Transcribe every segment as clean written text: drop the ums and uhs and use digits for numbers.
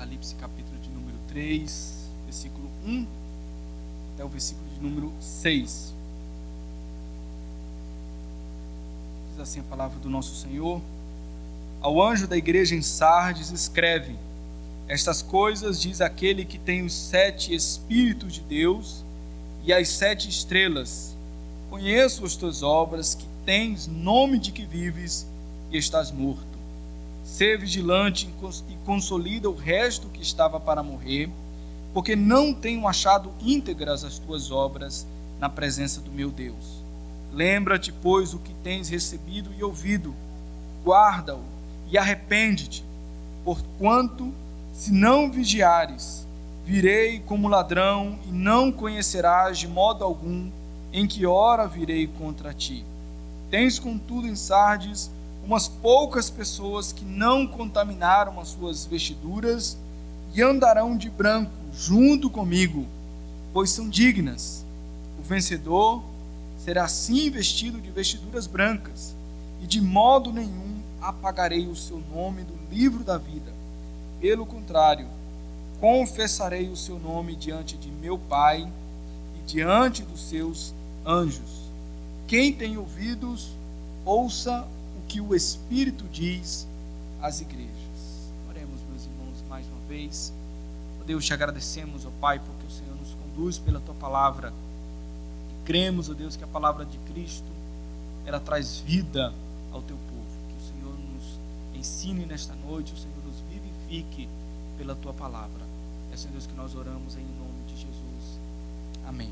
Apocalipse capítulo de número 3, versículo 1 até o versículo de número 6. Diz assim a palavra do nosso Senhor: Ao anjo da igreja em Sardes escreve: Estas coisas diz aquele que tem os 7 Espíritos de Deus e as 7 estrelas. Conheço as tuas obras, que tens nome de que vives e estás morto. Sê vigilante e consolida o resto que estava para morrer, porque não tenho achado íntegras as tuas obras na presença do meu Deus. Lembra-te, pois, o que tens recebido e ouvido, guarda-o e arrepende-te, porquanto, se não vigiares, virei como ladrão e não conhecerás de modo algum em que hora virei contra ti. Tens, contudo, em Sardes umas poucas pessoas que não contaminaram as suas vestiduras e andarão de branco junto comigo, pois são dignas. O vencedor será assim vestido de vestiduras brancas, e de modo nenhum apagarei o seu nome do livro da vida. Pelo contrário, confessarei o seu nome diante de meu Pai e diante dos seus anjos. Quem tem ouvidos, ouça o que o Espírito diz às igrejas. Oremos, meus irmãos, mais uma vez. Ó Deus, te agradecemos, ó Pai, porque o Senhor nos conduz pela tua palavra. E cremos, ó Deus, que a palavra de Cristo, ela traz vida ao teu povo. Que o Senhor nos ensine nesta noite, o Senhor nos vivifique pela tua palavra. É, Senhor Deus, que nós oramos em nome de Jesus. Amém.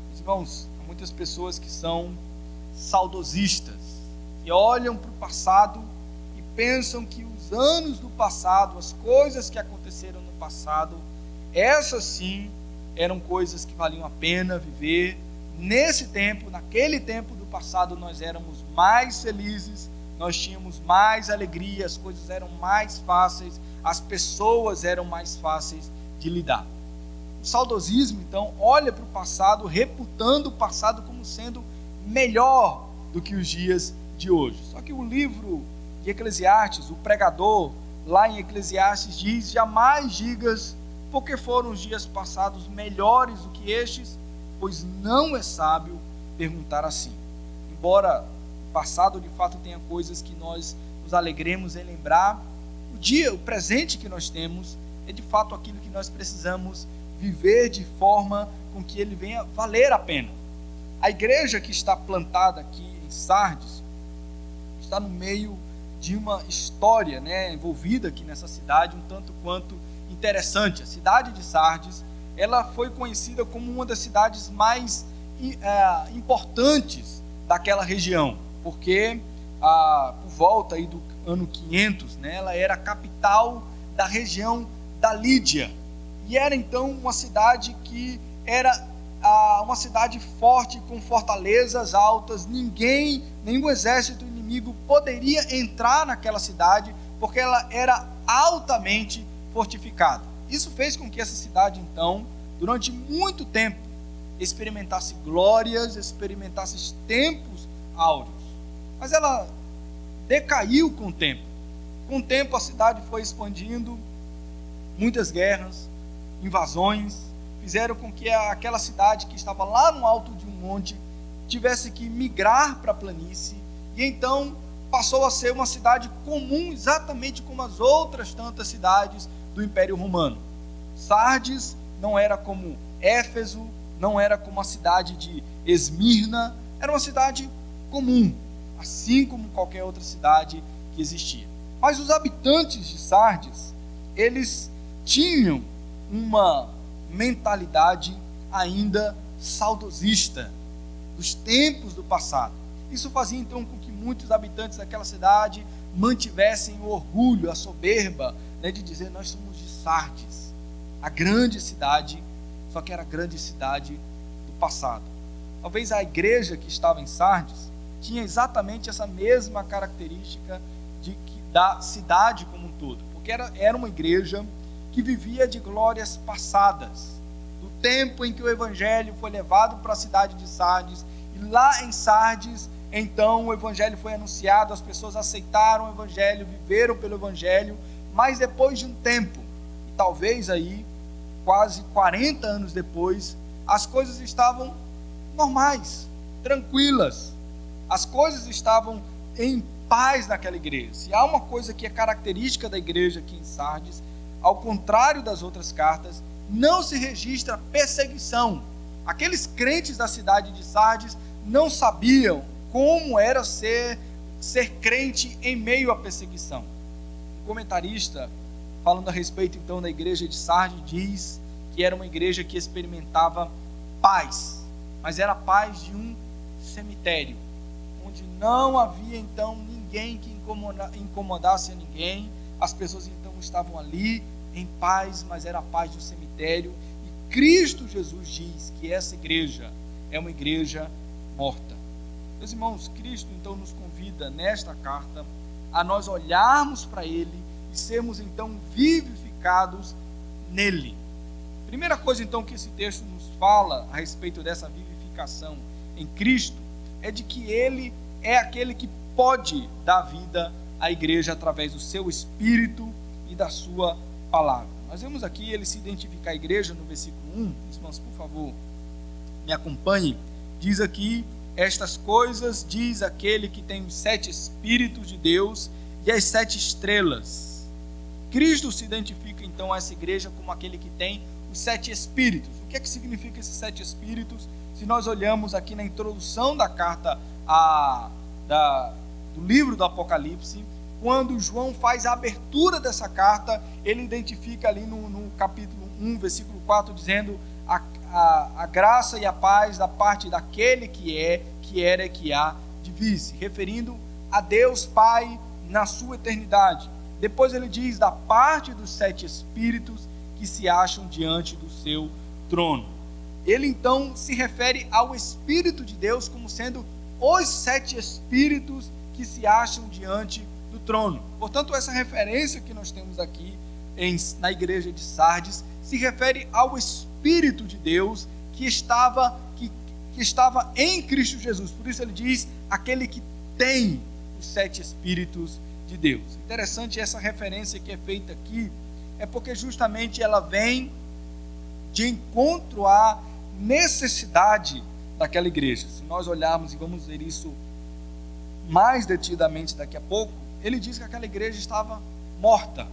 Meus irmãos, há muitas pessoas que são saudosistas, e olham para o passado e pensam que os anos do passado, as coisas que aconteceram no passado, essas sim eram coisas que valiam a pena viver. Nesse tempo, naquele tempo do passado, nós éramos mais felizes, nós tínhamos mais alegria, as coisas eram mais fáceis, as pessoas eram mais fáceis de lidar. O saudosismo, então, olha para o passado, reputando o passado como sendo melhor do que os dias de hoje. Só que o livro de Eclesiastes, o pregador lá em Eclesiastes diz: jamais digas, porque foram os dias passados melhores do que estes, pois não é sábio perguntar assim. Embora o passado de fato tenha coisas que nós nos alegremos em lembrar, o presente que nós temos é de fato aquilo que nós precisamos viver de forma com que ele venha valer a pena. A igreja que está plantada aqui em Sardes está no meio de uma história, envolvida aqui nessa cidade, um tanto quanto interessante. A cidade de Sardes, ela foi conhecida como uma das cidades mais importantes daquela região, porque por volta aí do ano 500, ela era a capital da região da Lídia, e era então uma cidade que era uma cidade forte, com fortalezas altas. Nenhum exército inimigo poderia entrar naquela cidade, porque ela era altamente fortificada. Isso fez com que essa cidade, então, durante muito tempo, experimentasse glórias, experimentasse tempos áureos. Mas ela decaiu com o tempo. Com o tempo a cidade foi expandindo, muitas guerras, invasões, fizeram com que aquela cidade que estava lá no alto de um monte tivesse que migrar para a planície, e então passou a ser uma cidade comum, exatamente como as outras tantas cidades do Império Romano. Sardes não era como Éfeso, não era como a cidade de Esmirna, era uma cidade comum, assim como qualquer outra cidade que existia. Mas os habitantes de Sardes, eles tinham uma mentalidade ainda saudosista dos tempos do passado. Isso fazia então com que muitos habitantes daquela cidade mantivessem o orgulho, a soberba, de dizer: nós somos de Sardes, a grande cidade, só que era a grande cidade do passado. Talvez a igreja que estava em Sardes tinha exatamente essa mesma característica da cidade como um todo, porque era uma igreja que vivia de glórias passadas, do tempo em que o evangelho foi levado para a cidade de Sardes, e lá em Sardes, então, o evangelho foi anunciado, as pessoas aceitaram o evangelho, viveram pelo evangelho, mas depois de um tempo, talvez aí, quase 40 anos depois, as coisas estavam normais, tranquilas. As coisas estavam em paz naquela igreja. Se há uma coisa que é característica da igreja aqui em Sardes, ao contrário das outras cartas, não se registra perseguição. Aqueles crentes da cidade de Sardes não sabiam como era ser crente em meio à perseguição. Um comentarista, falando a respeito então da igreja de Sardes, diz que era uma igreja que experimentava paz, mas era a paz de um cemitério, onde não havia então ninguém que incomodasse a ninguém. As pessoas então estavam ali em paz, mas era a paz do cemitério. E Cristo Jesus diz que essa igreja é uma igreja morta. Meus irmãos, Cristo então nos convida nesta carta a nós olharmos para Ele e sermos então vivificados nele. Primeira coisa então que esse texto nos fala a respeito dessa vivificação em Cristo é de que Ele é aquele que pode dar vida à igreja através do seu Espírito e da sua palavra. Nós vemos aqui ele se identificar a igreja no versículo 1. Irmãos, por favor, me acompanhe. Diz aqui: estas coisas diz aquele que tem os 7 Espíritos de Deus e as 7 estrelas. Cristo se identifica então a essa igreja como aquele que tem os 7 Espíritos. O que é que significa esses 7 Espíritos? Se nós olhamos aqui na introdução da carta do livro do Apocalipse, quando João faz a abertura dessa carta, ele identifica ali no capítulo 1, versículo 4, dizendo: a graça e a paz da parte daquele que é, que era e que há de vir, se referindo a Deus Pai na sua eternidade. Depois ele diz da parte dos 7 Espíritos que se acham diante do seu trono. Ele então se refere ao Espírito de Deus como sendo os 7 Espíritos que se acham diante do trono. Portanto, essa referência que nós temos aqui na igreja de Sardes se refere ao Espírito de Deus que estava em Cristo Jesus. Por isso ele diz: aquele que tem os 7 Espíritos de Deus. Interessante essa referência que é feita aqui, é porque justamente ela vem de encontro à necessidade daquela igreja. Se nós olharmos, e vamos ver isso mais detidamente daqui a pouco, ele diz que aquela igreja estava morta.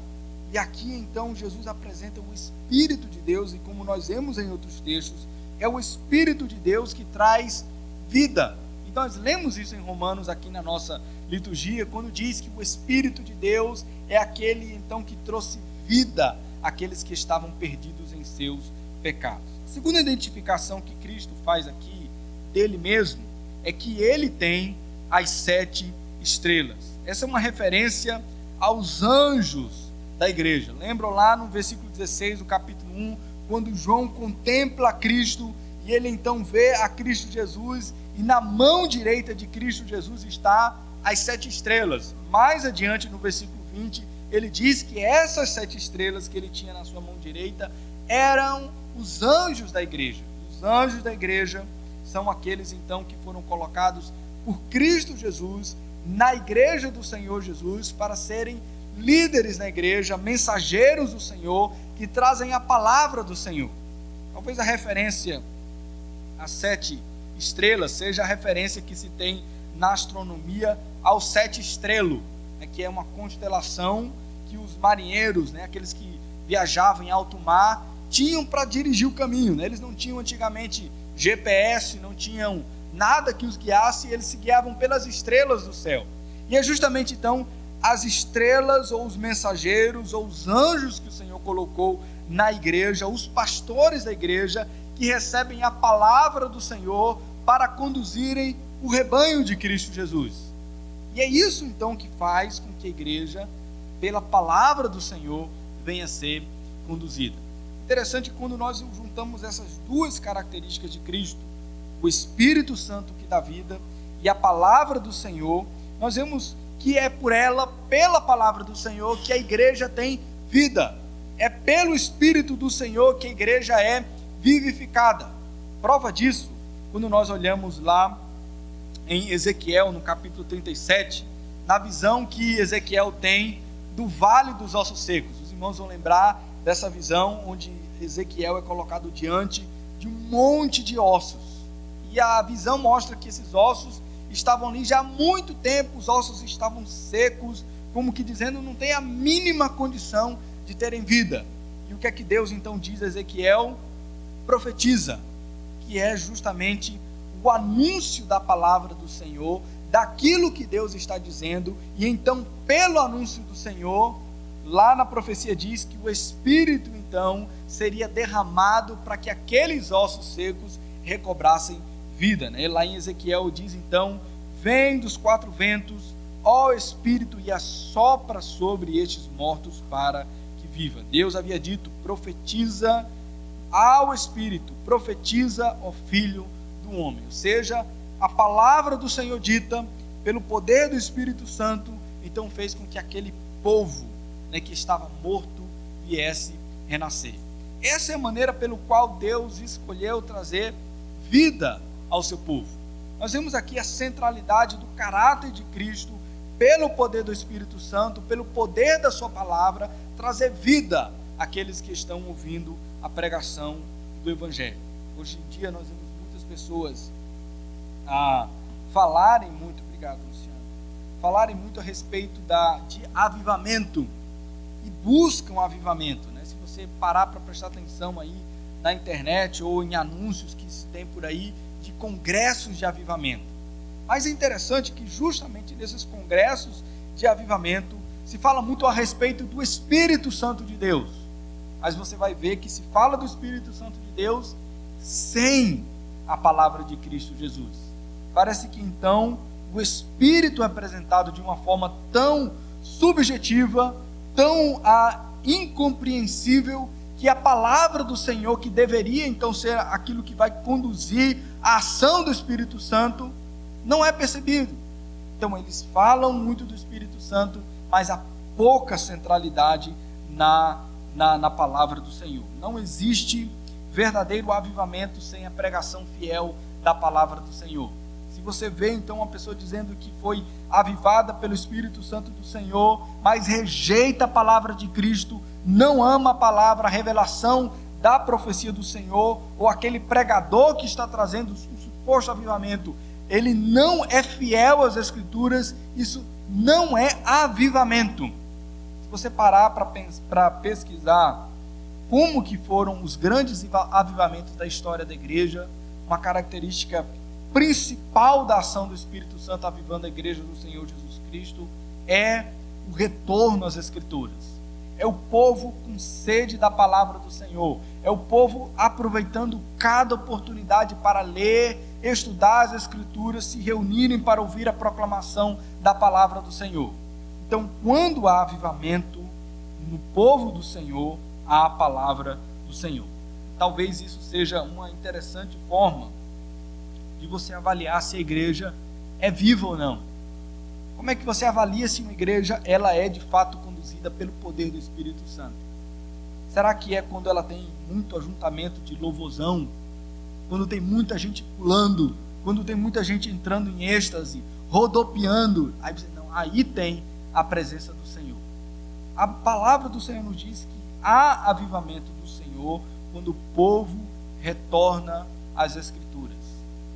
E aqui então Jesus apresenta o Espírito de Deus, e como nós vemos em outros textos, é o Espírito de Deus que traz vida. E nós lemos isso em Romanos aqui na nossa liturgia, quando diz que o Espírito de Deus é aquele então que trouxe vida àqueles que estavam perdidos em seus pecados. A segunda identificação que Cristo faz aqui dele mesmo é que ele tem as 7 estrelas. Essa é uma referência aos anjos da igreja. Lembram lá no versículo 16 do capítulo 1, quando João contempla Cristo e ele então vê a Cristo Jesus, e na mão direita de Cristo Jesus está as 7 estrelas. Mais adiante no versículo 20, ele diz que essas 7 estrelas que ele tinha na sua mão direita eram os anjos da igreja. Os anjos da igreja são aqueles então que foram colocados por Cristo Jesus na igreja do Senhor Jesus para serem líderes na igreja, mensageiros do Senhor, que trazem a palavra do Senhor. Talvez a referência às 7 estrelas seja a referência que se tem na astronomia ao 7 estrelo, que é uma constelação que os marinheiros, aqueles que viajavam em alto mar, tinham para dirigir o caminho. Eles não tinham antigamente GPS, não tinham nada que os guiasse, eles se guiavam pelas estrelas do céu. E é justamente então as estrelas, ou os mensageiros, ou os anjos que o Senhor colocou na igreja, os pastores da igreja, que recebem a palavra do Senhor para conduzirem o rebanho de Cristo Jesus. E é isso então que faz com que a igreja, pela palavra do Senhor, venha a ser conduzida. Interessante quando nós juntamos essas duas características de Cristo, o Espírito Santo que dá vida e a palavra do Senhor, nós vemos que é por ela, pela palavra do Senhor, que a igreja tem vida. É pelo Espírito do Senhor que a igreja é vivificada. Prova disso, quando nós olhamos lá em Ezequiel, no capítulo 37, na visão que Ezequiel tem do vale dos ossos secos. Os irmãos vão lembrar dessa visão onde Ezequiel é colocado diante de um monte de ossos. E a visão mostra que esses ossos estavam ali já há muito tempo, os ossos estavam secos, como que dizendo, não tem a mínima condição de terem vida. E o que é que Deus então diz a Ezequiel? Profetiza, que é justamente o anúncio da palavra do Senhor, daquilo que Deus está dizendo. E então, pelo anúncio do Senhor, lá na profecia diz que o Espírito então seria derramado para que aqueles ossos secos recobrassem vida, né? Lá em Ezequiel diz então: vem dos quatro ventos, ó Espírito, e assopra sobre estes mortos para que viva. Deus havia dito: profetiza ao Espírito, profetiza ao Filho do Homem. Ou seja, a palavra do Senhor dita pelo poder do Espírito Santo, então fez com que aquele povo, né, que estava morto, viesse renascer. Essa é a maneira pelo qual Deus escolheu trazer vida ao seu povo. Nós vemos aqui a centralidade do caráter de Cristo, pelo poder do Espírito Santo, pelo poder da sua palavra, trazer vida àqueles que estão ouvindo a pregação do Evangelho. Hoje em dia nós vemos muitas pessoas falarem muito, obrigado Luciano, falarem muito a respeito de avivamento, e buscam avivamento, né? Se você parar para prestar atenção aí na internet ou em anúncios que se tem por aí de congressos de avivamento. Mas é interessante que justamente nesses congressos de avivamento se fala muito a respeito do Espírito Santo de Deus. Mas você vai ver que se fala do Espírito Santo de Deus sem a palavra de Cristo Jesus. Parece que então o Espírito é apresentado de uma forma tão subjetiva, tão incompreensível, que a palavra do Senhor, que deveria então ser aquilo que vai conduzir a ação do Espírito Santo, não é percebido. Então eles falam muito do Espírito Santo, mas há pouca centralidade na palavra do Senhor. Não existe verdadeiro avivamento sem a pregação fiel da palavra do Senhor. Se você vê então uma pessoa dizendo que foi avivada pelo Espírito Santo do Senhor, mas rejeita a palavra de Cristo, não ama a palavra, a revelação da profecia do Senhor, ou aquele pregador que está trazendo o suposto avivamento, ele não é fiel às Escrituras, isso não é avivamento. Se você parar para pesquisar como que foram os grandes avivamentos da história da igreja, uma característica principal da ação do Espírito Santo avivando a igreja do Senhor Jesus Cristo é o retorno às Escrituras. É o povo com sede da palavra do Senhor, é o povo aproveitando cada oportunidade para ler, estudar as Escrituras, se reunirem para ouvir a proclamação da palavra do Senhor. Então, quando há avivamento no povo do Senhor, há a palavra do Senhor. Talvez isso seja uma interessante forma de você avaliar se a igreja é viva ou não. Como é que você avalia se uma igreja ela é de fato conduzida pelo poder do Espírito Santo? Será que é quando ela tem muito ajuntamento de louvorzão, quando tem muita gente pulando, quando tem muita gente entrando em êxtase, rodopiando? Aí você, não, aí tem a presença do Senhor. A palavra do Senhor nos diz que há avivamento do Senhor quando o povo retorna às Escrituras.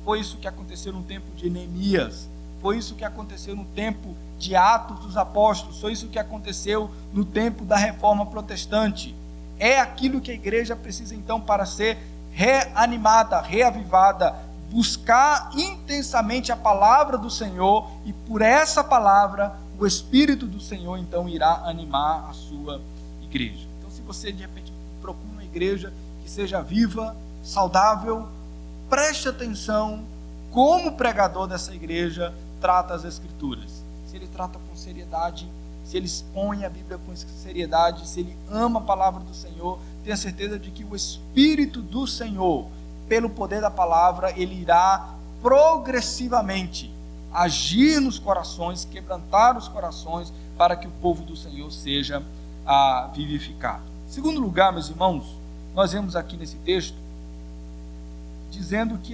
Foi isso que aconteceu no tempo de Neemias, foi isso que aconteceu no tempo de Atos dos Apóstolos, foi isso que aconteceu no tempo da Reforma Protestante. É aquilo que a igreja precisa então para ser reanimada, reavivada, buscar intensamente a palavra do Senhor, e por essa palavra o Espírito do Senhor então irá animar a sua igreja. Então, se você de repente procura uma igreja que seja viva, saudável, preste atenção como o pregador dessa igreja trata as Escrituras. Se ele trata com seriedade, se ele expõe a Bíblia com seriedade, se ele ama a palavra do Senhor, tenha certeza de que o Espírito do Senhor, pelo poder da palavra, ele irá progressivamente agir nos corações, quebrantar os corações, para que o povo do Senhor seja vivificado. Em segundo lugar, meus irmãos, nós vemos aqui nesse texto dizendo que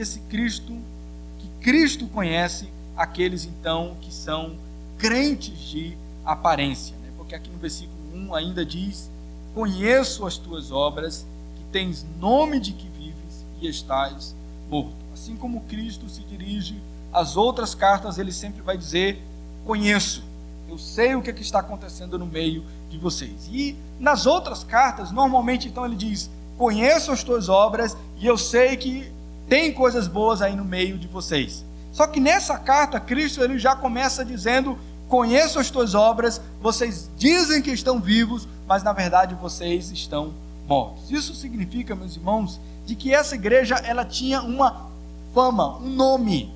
Cristo conhece aqueles então que são crentes de aparência, né? Porque aqui no versículo 1 ainda diz conheço as tuas obras, que tens nome de que vives e estás morto. Assim como Cristo se dirige às outras cartas, ele sempre vai dizer: conheço, eu sei o que está acontecendo no meio de vocês. E nas outras cartas, normalmente então ele diz: conheço as tuas obras e eu sei que tem coisas boas aí no meio de vocês. Só que nessa carta, Cristo ele já começa dizendo: conheço as tuas obras, vocês dizem que estão vivos, mas na verdade vocês estão mortos. Isso significa, meus irmãos, de que essa igreja ela tinha uma fama, um nome.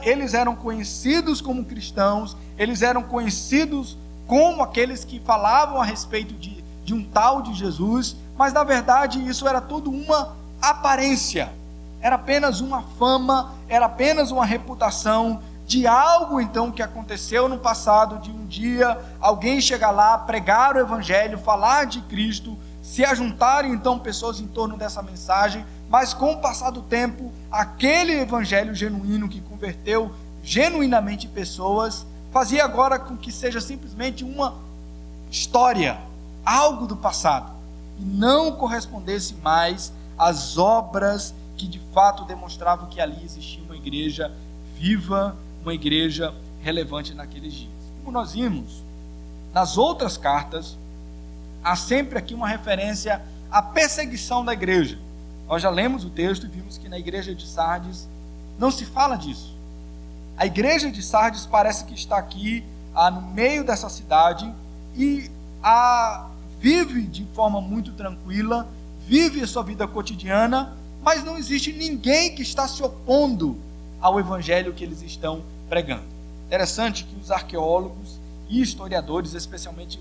Eles eram conhecidos como cristãos, eles eram conhecidos como aqueles que falavam a respeito de um tal de Jesus, mas na verdade isso era tudo uma aparência, era apenas uma fama, era apenas uma reputação de algo então que aconteceu no passado, de um dia alguém chegar lá, pregar o evangelho, falar de Cristo, se ajuntarem então pessoas em torno dessa mensagem, mas com o passar do tempo, aquele evangelho genuíno que converteu genuinamente pessoas, fazia agora com que seja simplesmente uma história, algo do passado, e não correspondesse mais às obras que de fato demonstravam que ali existia uma igreja viva, uma igreja relevante naqueles dias. Como nós vimos nas outras cartas, há sempre aqui uma referência à perseguição da igreja. Nós já lemos o texto e vimos que na igreja de Sardes não se fala disso. A igreja de Sardes parece que está aqui no meio dessa cidade e vive de forma muito tranquila, vive a sua vida cotidiana, mas não existe ninguém que está se opondo ao evangelho que eles estão pregando. Interessante que os arqueólogos e historiadores, especialmente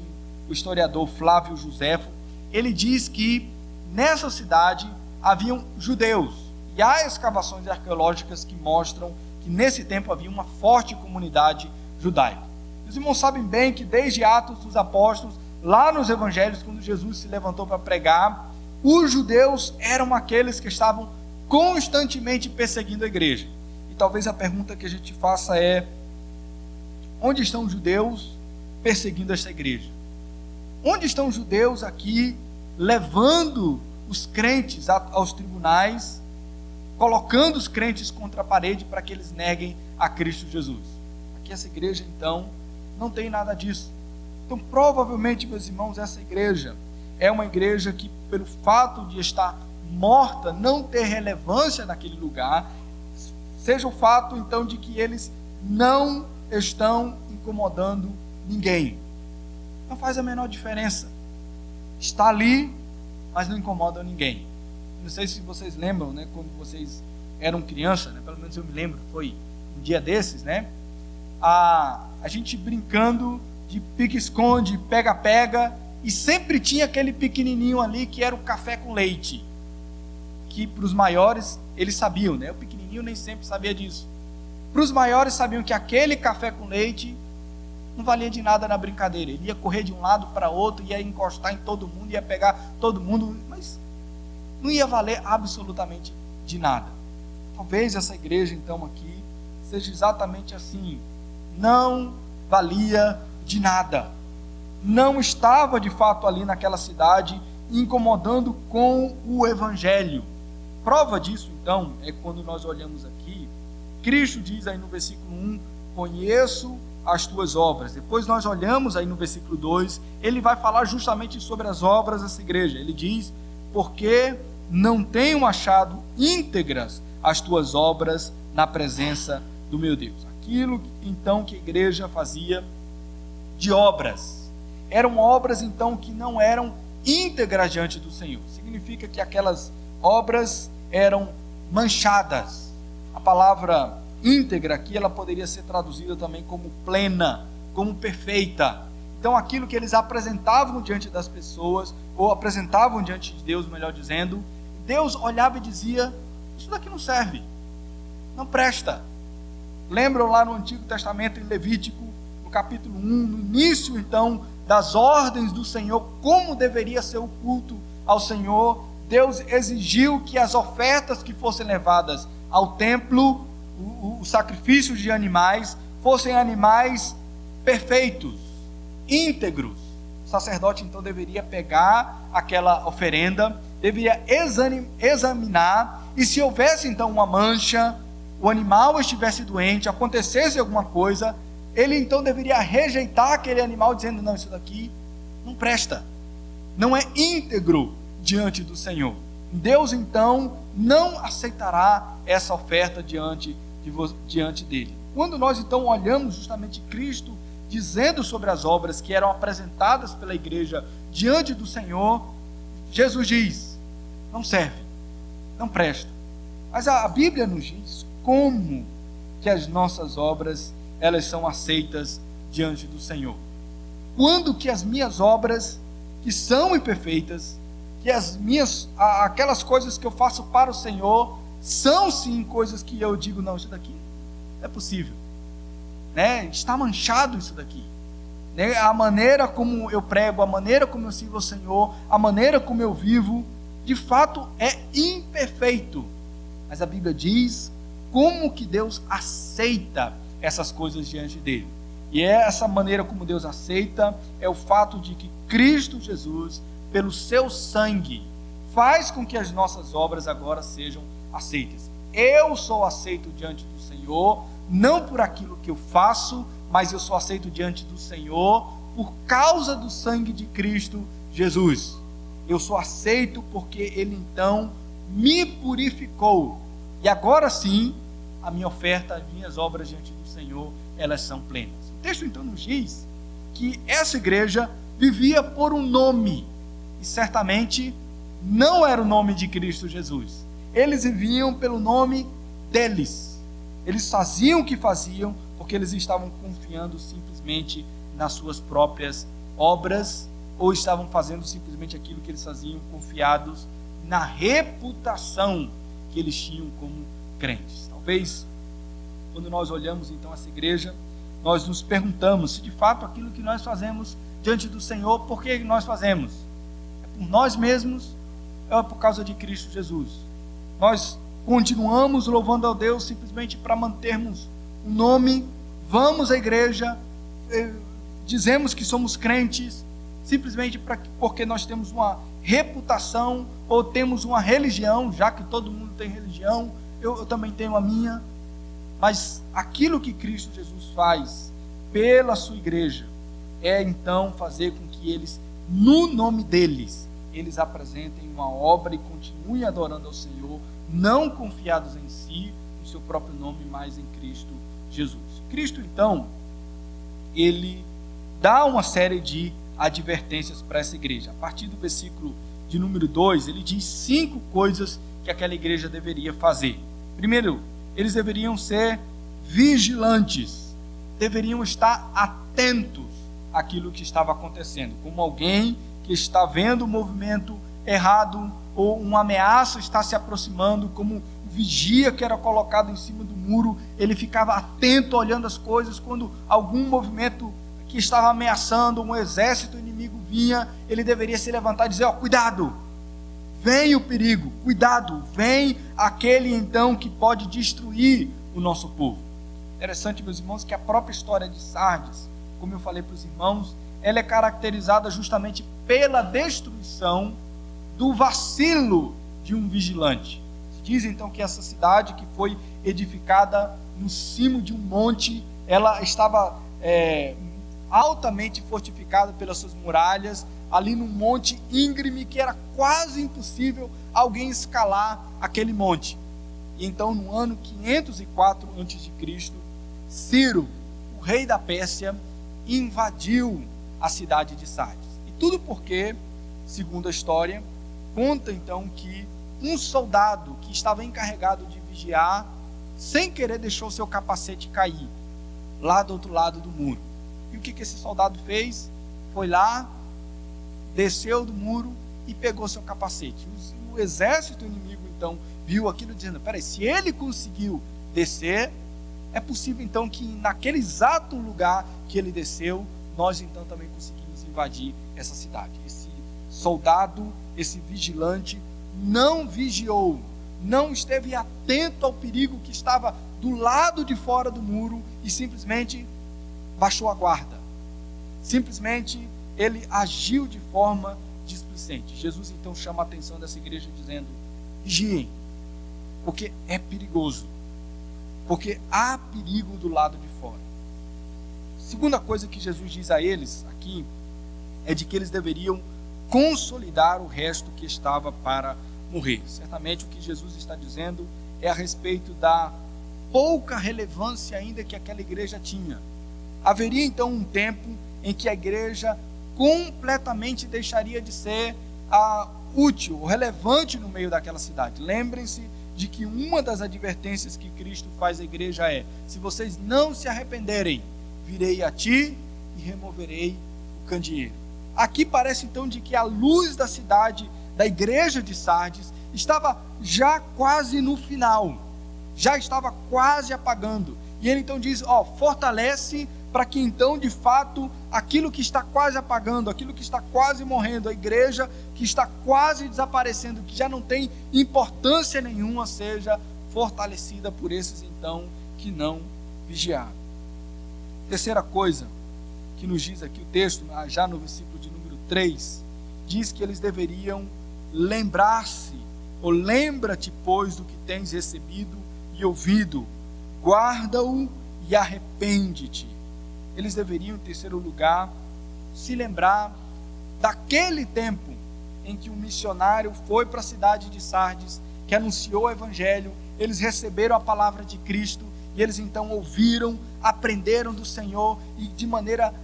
o historiador Flávio Joséfo, ele diz que nessa cidade haviam judeus, e há escavações arqueológicas que mostram que nesse tempo havia uma forte comunidade judaica. Os irmãos sabem bem que desde Atos dos Apóstolos, lá nos evangelhos, quando Jesus se levantou para pregar, os judeus eram aqueles que estavam constantemente perseguindo a igreja. E talvez a pergunta que a gente faça é: onde estão os judeus perseguindo esta igreja? Onde estão os judeus aqui levando os crentes aos tribunais, colocando os crentes contra a parede para que eles neguem a Cristo Jesus? Aqui essa igreja então não tem nada disso. Então provavelmente, meus irmãos, essa igreja é uma igreja que, pelo fato de estar morta, não ter relevância naquele lugar, seja o fato então de que eles não estão incomodando ninguém. Não faz a menor diferença. Está ali, mas não incomoda ninguém. Não sei se vocês lembram, né, quando vocês eram criança, né, pelo menos eu me lembro, foi um dia desses, né, a gente brincando de pique-esconde, pega-pega, e sempre tinha aquele pequenininho ali que era o café com leite, que para os maiores eles sabiam, né, o pequenininho nem sempre sabia disso. Para os maiores sabiam que aquele café com leite não valia de nada na brincadeira. Ele ia correr de um lado para outro, ia encostar em todo mundo, ia pegar todo mundo, mas não ia valer absolutamente de nada. Talvez essa igreja então aqui seja exatamente assim. Não valia de nada. Não estava de fato ali naquela cidade incomodando com o evangelho. Prova disso então é quando nós olhamos aqui, Cristo diz aí no versículo 1, conheço as tuas obras. Depois nós olhamos aí no versículo 2, ele vai falar justamente sobre as obras dessa igreja. Ele diz: porque não tenho achado íntegras as tuas obras na presença do meu Deus. Aquilo então que a igreja fazia de obras, eram obras então que não eram íntegras diante do Senhor. Significa que aquelas obras eram manchadas. A palavra íntegra aqui, ela poderia ser traduzida também como plena, como perfeita. Então aquilo que eles apresentavam diante das pessoas, ou apresentavam diante de Deus, melhor dizendo, Deus olhava e dizia: isso daqui não serve, não presta. Lembram lá no Antigo Testamento, em Levítico, no capítulo 1, no início então das ordens do Senhor, como deveria ser o culto ao Senhor, Deus exigiu que as ofertas que fossem levadas ao templo, os sacrifícios de animais, fossem animais perfeitos, íntegros, O sacerdote então deveria pegar aquela oferenda, deveria examinar, e se houvesse então uma mancha, o animal estivesse doente, acontecesse alguma coisa, ele então deveria rejeitar aquele animal, dizendo: não, isso daqui não presta, não é íntegro diante do Senhor. Deus então não aceitará essa oferta diante dele. Quando nós então olhamos justamente Cristo dizendo sobre as obras que eram apresentadas pela igreja diante do Senhor, Jesus diz: não serve, não presta. Mas a Bíblia nos diz como que as nossas obras, elas são aceitas diante do Senhor. Quando que as minhas obras, que são imperfeitas, que aquelas coisas que eu faço para o Senhor, são sim coisas que eu digo: não, isso daqui não é possível, né? Está manchado isso daqui, né? A maneira como eu prego, a maneira como eu sirvo ao Senhor, a maneira como eu vivo, de fato é imperfeito. Mas a Bíblia diz como que Deus aceita essas coisas diante dele. E essa maneira como Deus aceita é o fato de que Cristo Jesus, pelo seu sangue, faz com que as nossas obras agora sejam aceitas. Eu sou aceito diante do Senhor, não por aquilo que eu faço, mas eu sou aceito diante do Senhor por causa do sangue de Cristo Jesus. Eu sou aceito porque Ele então me purificou. E agora sim, a minha oferta, as minhas obras diante do Senhor, elas são plenas. O texto então nos diz que essa igreja vivia por um nome, e certamente não era o nome de Cristo Jesus. Eles viviam pelo nome deles. Eles faziam o que faziam porque eles estavam confiando simplesmente nas suas próprias obras, ou estavam fazendo simplesmente aquilo que eles faziam, confiados na reputação que eles tinham como crentes. Talvez, quando nós olhamos então essa igreja, nós nos perguntamos se de fato aquilo que nós fazemos diante do Senhor, por que nós fazemos? É por nós mesmos ou é por causa de Cristo Jesus? Nós continuamos louvando ao Deus simplesmente para mantermos o nome, vamos à igreja, dizemos que somos crentes, simplesmente porque nós temos uma reputação ou temos uma religião, já que todo mundo tem religião, eu também tenho a minha. Mas aquilo que Cristo Jesus faz pela sua igreja é então fazer com que eles, no nome deles, eles apresentem uma obra e continuem adorando ao Senhor, não confiados em si, no seu próprio nome, mas em Cristo Jesus. Cristo então, ele dá uma série de advertências para essa igreja. A partir do versículo de número 2, ele diz 5 coisas que aquela igreja deveria fazer. Primeiro, eles deveriam ser vigilantes, deveriam estar atentos àquilo que estava acontecendo, como alguém que está vendo um movimento errado ou uma ameaça está se aproximando, como o vigia que era colocado em cima do muro, ele ficava atento olhando as coisas, quando algum movimento que estava ameaçando, um exército inimigo vinha, ele deveria se levantar e dizer: ó, cuidado, vem o perigo, cuidado, vem aquele então que pode destruir o nosso povo. Interessante, meus irmãos, que a própria história de Sardes, como eu falei para os irmãos, ela é caracterizada justamente pela destruição do vacilo de um vigilante. Se diz então que essa cidade, que foi edificada no cimo de um monte, ela estava altamente fortificada pelas suas muralhas, ali num monte íngreme que era quase impossível alguém escalar aquele monte. E então, no ano 504 a.C., Ciro, o rei da Pérsia, invadiu a cidade de Sardes. E tudo porque, segundo a história, conta então que um soldado que estava encarregado de vigiar, sem querer deixou seu capacete cair lá do outro lado do muro. E o que esse soldado fez? Foi lá, desceu do muro e pegou seu capacete. O exército inimigo então viu aquilo, dizendo: peraí, se ele conseguiu descer, é possível então que naquele exato lugar que ele desceu, nós então também conseguimos invadir essa cidade. Esse soldado, esse vigilante, não vigiou, não esteve atento ao perigo que estava do lado de fora do muro e simplesmente baixou a guarda. Simplesmente ele agiu de forma displicente. Jesus então chama a atenção dessa igreja dizendo: vigiem, porque é perigoso, porque há perigo do lado de fora. Segunda coisa que Jesus diz a eles aqui é de que eles deveriam consolidar o resto que estava para morrer. Certamente o que Jesus está dizendo é a respeito da pouca relevância ainda que aquela igreja tinha. Haveria então um tempo em que a igreja completamente deixaria de ser útil, relevante no meio daquela cidade. Lembrem-se de que uma das advertências que Cristo faz à igreja é: se vocês não se arrependerem, virei a ti e removerei o candeeiro. Aqui parece então de que a luz da cidade, da igreja de Sardes, estava já quase no final, já estava quase apagando. E ele então diz: fortalece, para que então de fato aquilo que está quase apagando, aquilo que está quase morrendo, a igreja que está quase desaparecendo, que já não tem importância nenhuma, seja fortalecida por esses então que não vigiaram. Terceira coisa que nos diz aqui o texto, já no versículo de número 3, diz que eles deveriam lembrar-se, ou lembra-te, pois, do que tens recebido e ouvido, guarda-o e arrepende-te. Eles deveriam, em terceiro lugar, se lembrar daquele tempo em que um missionário foi para a cidade de Sardes, que anunciou o evangelho, eles receberam a palavra de Cristo, e eles então ouviram, aprenderam do Senhor, e de maneira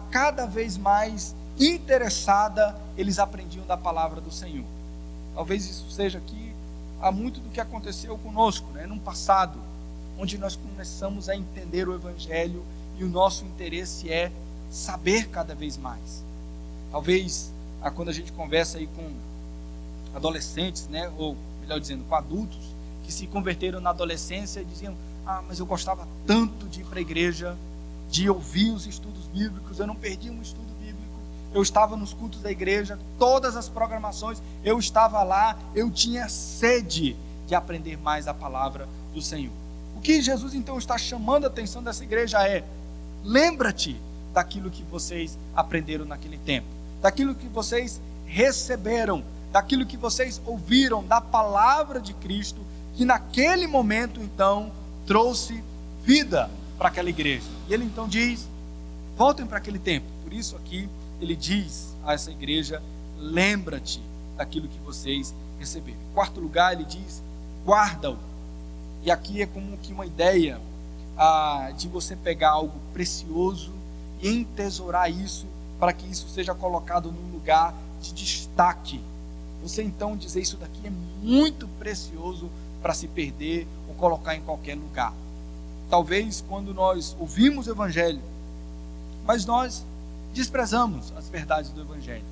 cada vez mais interessada, eles aprendiam da palavra do Senhor. Talvez isso seja aqui há muito do que aconteceu conosco, no passado, onde nós começamos a entender o evangelho, e o nosso interesse é saber cada vez mais. Talvez quando a gente conversa aí com adolescentes, ou melhor dizendo, com adultos que se converteram na adolescência e diziam: mas eu gostava tanto de ir para a igreja, de ouvir os estudos bíblicos, eu não perdi um estudo bíblico, eu estava nos cultos da igreja, todas as programações, eu estava lá, eu tinha sede de aprender mais a palavra do Senhor. O que Jesus então está chamando a atenção dessa igreja é: lembra-te daquilo que vocês aprenderam naquele tempo, daquilo que vocês receberam, daquilo que vocês ouviram da palavra de Cristo, que naquele momento então trouxe vida para aquela igreja. E ele então diz: voltem para aquele tempo. Por isso aqui ele diz a essa igreja: lembra-te daquilo que vocês receberam. Em quarto lugar, ele diz: guarda-o. E aqui é como que uma ideia de você pegar algo precioso e entesourar isso, para que isso seja colocado num lugar de destaque. Você então dizer: isso daqui é muito precioso para se perder ou colocar em qualquer lugar. Talvez quando nós ouvimos o evangelho, mas nós desprezamos as verdades do evangelho,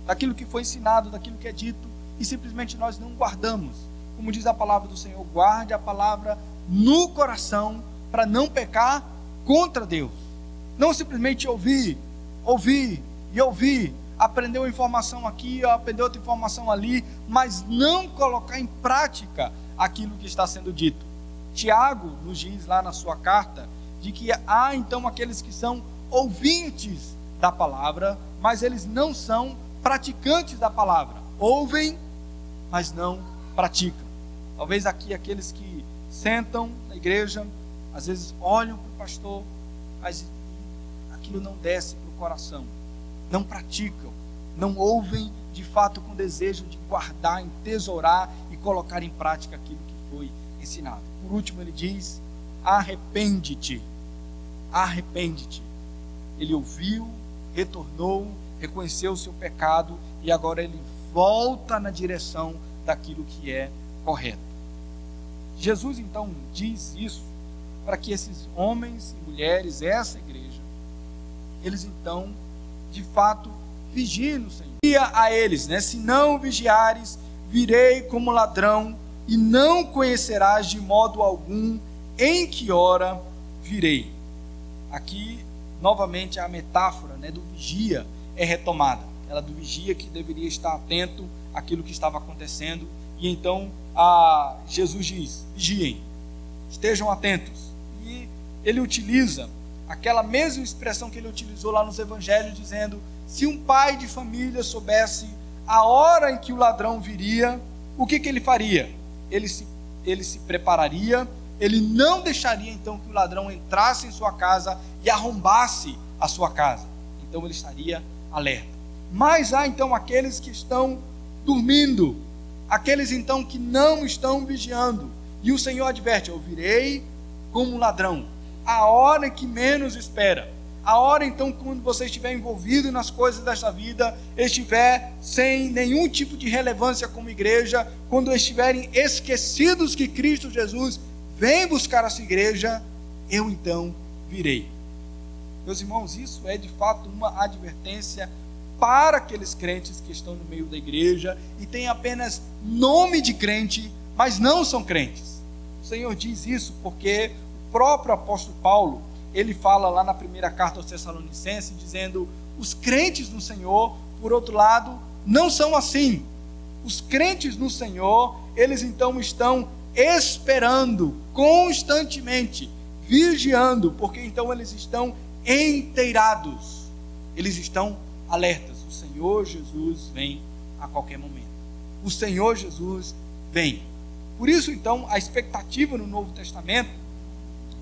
daquilo que foi ensinado, daquilo que é dito, e simplesmente nós não guardamos. Como diz a palavra do Senhor: guarde a palavra no coração, para não pecar contra Deus. Não simplesmente ouvir, aprender uma informação aqui, aprender outra informação ali, mas não colocar em prática aquilo que está sendo dito. Tiago nos diz lá na sua carta, de que há então aqueles que são ouvintes da palavra, mas eles não são praticantes da palavra. Ouvem, mas não praticam. Talvez aqui aqueles que sentam na igreja, às vezes olham para o pastor, mas aquilo não desce para o coração, não praticam, não ouvem de fato com desejo de guardar, entesourar e colocar em prática aquilo que foi ensinado. Por último ele diz: arrepende-te. Arrepende-te. Ele ouviu, retornou, reconheceu o seu pecado e agora ele volta na direção daquilo que é correto. Jesus então diz isso para que esses homens e mulheres, essa igreja, eles então de fato vigiem no Senhor. E a eles, se não vigiares, virei como ladrão e não conhecerás de modo algum em que hora virei. Aqui novamente a metáfora do vigia é retomada, aquela do vigia que deveria estar atento àquilo que estava acontecendo. E então Jesus diz: vigiem, estejam atentos. E ele utiliza aquela mesma expressão que ele utilizou lá nos evangelhos, dizendo: se um pai de família soubesse a hora em que o ladrão viria, o que ele faria? Ele se prepararia, ele não deixaria então que o ladrão entrasse em sua casa e arrombasse a sua casa. Então ele estaria alerta. Mas há então aqueles que estão dormindo, aqueles então que não estão vigiando. E o Senhor adverte: eu virei como um ladrão, a hora que menos espera. A hora então quando você estiver envolvido nas coisas desta vida, estiver sem nenhum tipo de relevância como igreja, quando estiverem esquecidos que Cristo Jesus vem buscar a sua igreja, eu então virei. Meus irmãos, isso é de fato uma advertência para aqueles crentes que estão no meio da igreja e têm apenas nome de crente, mas não são crentes. O Senhor diz isso porque o próprio apóstolo Paulo, ele fala lá na primeira carta aos Tessalonicenses, dizendo: os crentes no Senhor, por outro lado, não são assim. Os crentes no Senhor, eles então estão esperando constantemente, vigiando, porque então eles estão inteirados, eles estão alertas. O Senhor Jesus vem a qualquer momento. O Senhor Jesus vem. Por isso então a expectativa no Novo Testamento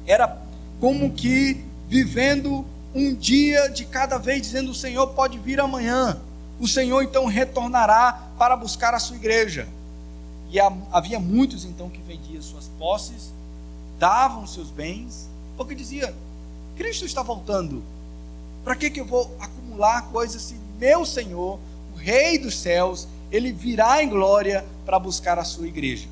era como que vivendo um dia de cada vez, dizendo: o Senhor pode vir amanhã, o Senhor então retornará para buscar a sua igreja. E havia muitos então que vendiam suas posses, davam seus bens, porque dizia: Cristo está voltando, para que eu vou acumular coisas se meu Senhor, o Rei dos céus, ele virá em glória para buscar a sua igreja?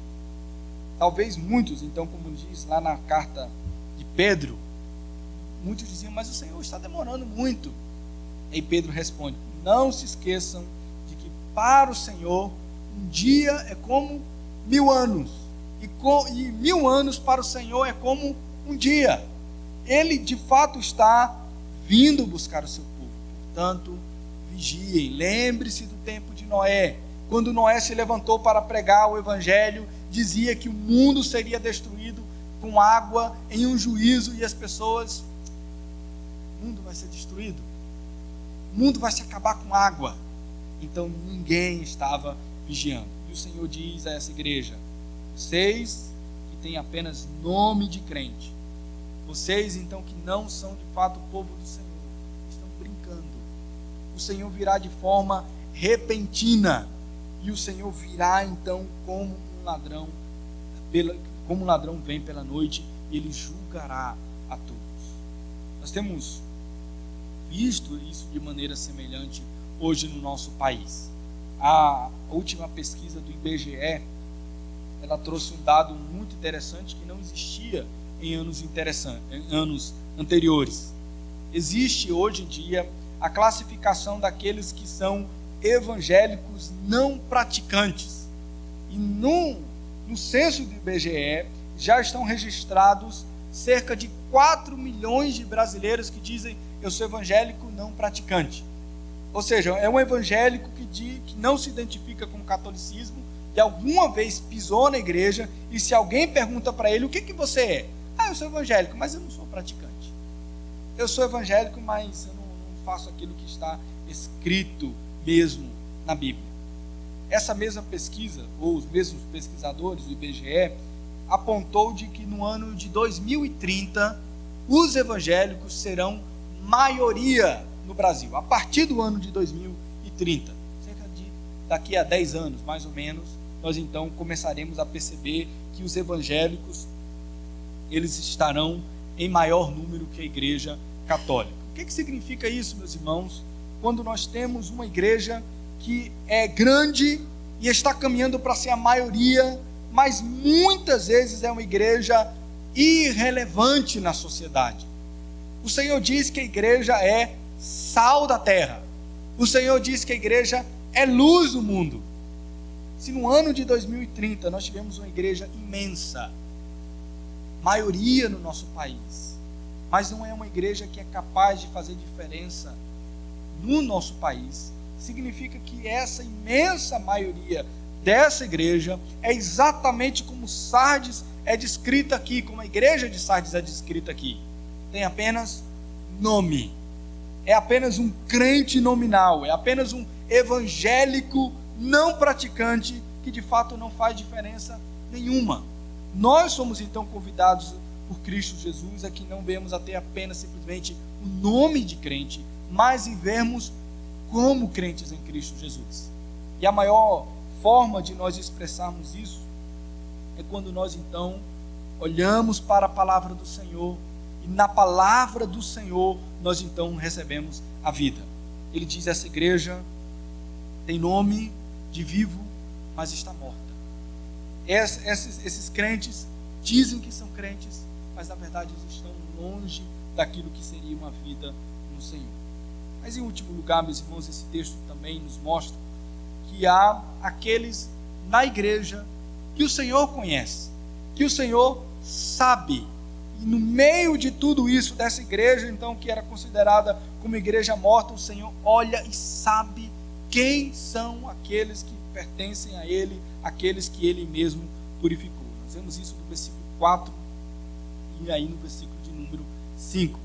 Talvez muitos então, como diz lá na carta de Pedro, muitos diziam: mas o Senhor está demorando muito. E Pedro responde: não se esqueçam de que para o Senhor um dia é como 1000 anos, e 1000 anos para o Senhor é como um dia. Ele de fato está vindo buscar o seu povo. Portanto, vigiem. Lembre-se do tempo de Noé, quando Noé se levantou para pregar o evangelho, dizia que o mundo seria destruído com água em um juízo, e as pessoas: o mundo vai ser destruído, o mundo vai se acabar com água. Então ninguém estava vigiando. E o Senhor diz a essa igreja: vocês que têm apenas nome de crente, vocês então que não são de fato o povo do Senhor, estão brincando. O Senhor virá de forma repentina, e o Senhor virá então como um ladrão, como um ladrão vem pela noite, e ele julgará a todos. Nós temos visto isso de maneira semelhante hoje no nosso país. A última pesquisa do IBGE, ela trouxe um dado muito interessante que não existia em anos anteriores. Existe hoje em dia a classificação daqueles que são evangélicos não praticantes. E no censo do IBGE já estão registrados cerca de 4 milhões de brasileiros que dizem: eu sou evangélico não praticante. Ou seja, é um evangélico que não se identifica com o catolicismo e alguma vez pisou na igreja, e se alguém pergunta para ele: o que você é? Ah, eu sou evangélico, mas eu não sou praticante. Eu sou evangélico, mas eu não faço aquilo que está escrito mesmo na Bíblia. Essa mesma pesquisa, ou os mesmos pesquisadores do IBGE, apontou de que no ano de 2030 os evangélicos serão maioria no Brasil. A partir do ano de 2030, cerca de daqui a 10 anos mais ou menos, nós então começaremos a perceber que os evangélicos, eles estarão em maior número que a igreja católica. O que significa isso, meus irmãos? Quando nós temos uma igreja que é grande e está caminhando para ser a maioria, mas muitas vezes é uma igreja irrelevante na sociedade. O Senhor diz que a igreja é sal da terra. O Senhor diz que a igreja é luz do mundo. Se no ano de 2030 nós tivemos uma igreja imensa, maioria no nosso país, mas não é uma igreja que é capaz de fazer diferença no nosso país, significa que essa imensa maioria dessa igreja é exatamente como Sardes é descrita aqui, como a igreja de Sardes é descrita aqui. Tem apenas nome. é apenas um crente nominal, é apenas um evangélico não praticante que de fato não faz diferença nenhuma. Nós somos então convidados por Cristo Jesus a que não venhamos a ter apenas simplesmente o nome de crente, mas vivermos como crentes em Cristo Jesus. E a maior forma de nós expressarmos isso é quando nós então olhamos para a palavra do Senhor, e na palavra do Senhor nós então recebemos a vida. Ele diz: essa igreja tem nome de vivo, mas está morta. Esses crentes dizem que são crentes, mas na verdade eles estão longe daquilo que seria uma vida no Senhor. Mas em último lugar, meus irmãos, esse texto também nos mostra que há aqueles na igreja que o Senhor conhece, que o Senhor sabe. E no meio de tudo isso, dessa igreja então que era considerada como igreja morta, o Senhor olha e sabe quem são aqueles que pertencem a Ele, aqueles que Ele mesmo purificou. Nós vemos isso no versículo 4 e aí no versículo de número 5.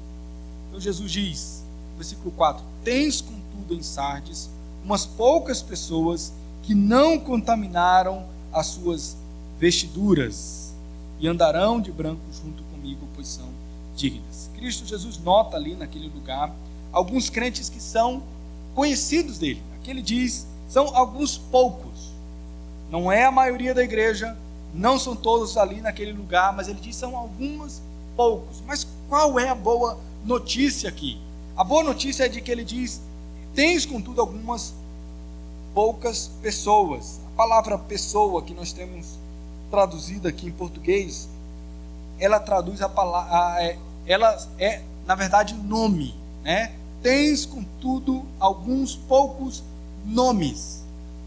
Então Jesus diz, no versículo 4: tens contudo em Sardes umas poucas pessoas que não contaminaram as suas vestiduras e andarão de branco junto comigo, pois são dignas. Cristo Jesus nota ali naquele lugar alguns crentes que são conhecidos dele. Aqui ele diz, são alguns poucos. Não é a maioria da igreja, não são todos ali naquele lugar, mas ele diz, são alguns poucos. Mas qual é a boa notícia aqui? A boa notícia é de que ele diz, tens contudo algumas poucas pessoas. A palavra pessoa que nós temos traduzida aqui em português, ela traduz a palavra, ela é na verdade nome, né? Tens contudo alguns poucos nomes,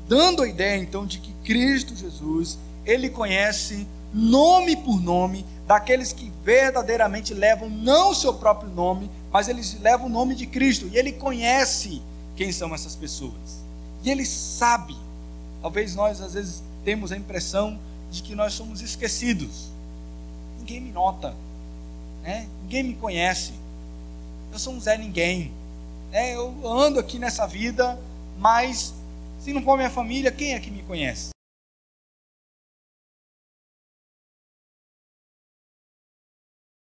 dando a ideia então de que Cristo Jesus, ele conhece nome por nome daqueles que verdadeiramente levam não o seu próprio nome, mas eles levam o nome de Cristo, e ele conhece quem são essas pessoas, e ele sabe. Talvez nós às vezes temos a impressão de que nós somos esquecidos. Ninguém me nota, né? Ninguém me conhece, eu sou um Zé Ninguém, né? Eu ando aqui nessa vida, mas se não for minha família, quem é que me conhece?